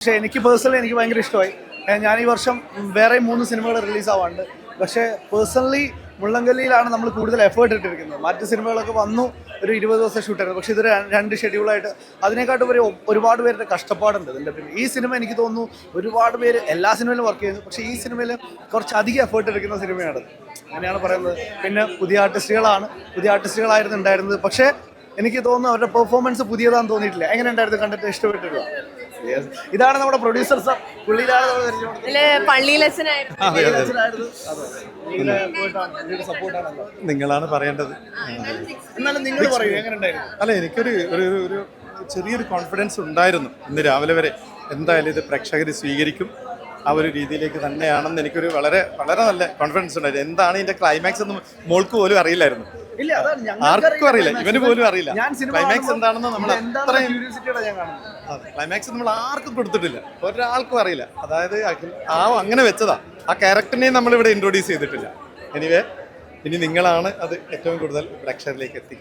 പക്ഷേ എനിക്ക് പേഴ്സണലി എനിക്ക് ഭയങ്കര ഇഷ്ടമായി. ഞാൻ ഈ വർഷം വേറെ 3 സിനിമകൾ റിലീസാവാറുണ്ട്. പക്ഷേ പേഴ്സണലി മുള്ളംകല്ലിയിലാണ് നമ്മൾ കൂടുതൽ എഫേർട്ട് ഇട്ടിരിക്കുന്നത്. മറ്റ് സിനിമകളൊക്കെ വന്നു ഒരു 20 ദിവസം ഷൂട്ടായിരുന്നു. പക്ഷേ ഇതൊരു 2 ഷെഡ്യൂളായിട്ട് അതിനെക്കാട്ടും ഒരുപാട് പേരുടെ കഷ്ടപ്പാടുണ്ട് ഇതിൻ്റെ പിന്നെ. ഈ സിനിമ എനിക്ക് തോന്നുന്നു ഒരുപാട് പേര് എല്ലാ സിനിമയിലും വർക്ക് ചെയ്യുന്നു. പക്ഷേ ഈ സിനിമയിൽ കുറച്ചധികം എഫേർട്ട് എടുക്കുന്ന സിനിമയാണ്, അങ്ങനെയാണ് പറയുന്നത്. പിന്നെ പുതിയ ആർട്ടിസ്റ്റുകളായിരുന്നു ഉണ്ടായിരുന്നത്. പക്ഷേ എനിക്ക് തോന്നുന്നു അവരുടെ പെർഫോമൻസ് പുതിയതാണെന്ന് തോന്നിയിട്ടില്ല. എങ്ങനെ ഉണ്ടായിരുന്നു? കണ്ടിട്ട് ഇഷ്ടപ്പെട്ടില്ല? ഇതാണ് നമ്മുടെ പ്രൊഡ്യൂസർ സാർ. പുള്ളിയിലാണ് നിങ്ങളാണ് പറയേണ്ടത്. എന്നാലും നിങ്ങൾ പറയൂ, എങ്ങനെ ഉണ്ടായിരുന്നു? അല്ല, എനിക്കൊരു ഒരു ചെറിയൊരു കോൺഫിഡൻസ് ഉണ്ടായിരുന്നു ഇന്ന് രാവിലെ വരെ. എന്തായാലും ഇത് പ്രേക്ഷകർ സ്വീകരിക്കും, ആ ഒരു രീതിയിലേക്ക് തന്നെയാണെന്ന് എനിക്കൊരു വളരെ വളരെ നല്ല കോൺഫിഡൻസ് ഉണ്ടായിരുന്നു. എന്താണ് ഇതിന്റെ ക്ലൈമാക്സ് എന്ന് മോൾക്ക് പോലും അറിയില്ലായിരുന്നു, ആർക്കും അറിയില്ല, ഇവന് പോലും അറിയില്ല ക്ലൈമാക്സ് എന്താണെന്ന്. നമ്മൾ അത്രയും ക്ലൈമാക്സ് നമ്മൾ ആർക്കും കൊടുത്തിട്ടില്ല, ഒരാൾക്കും അറിയില്ല. അതായത് അങ്ങനെ വെച്ചതാ, ആ ക്യാരക്ടറിനെയും നമ്മളിവിടെ ഇൻട്രൊഡ്യൂസ് ചെയ്തിട്ടില്ല. എനിവേ, ഇനി നിങ്ങളാണ് അത് ഏറ്റവും കൂടുതൽ പ്രേക്ഷകരിലേക്ക് എത്തിക്കുന്നത്.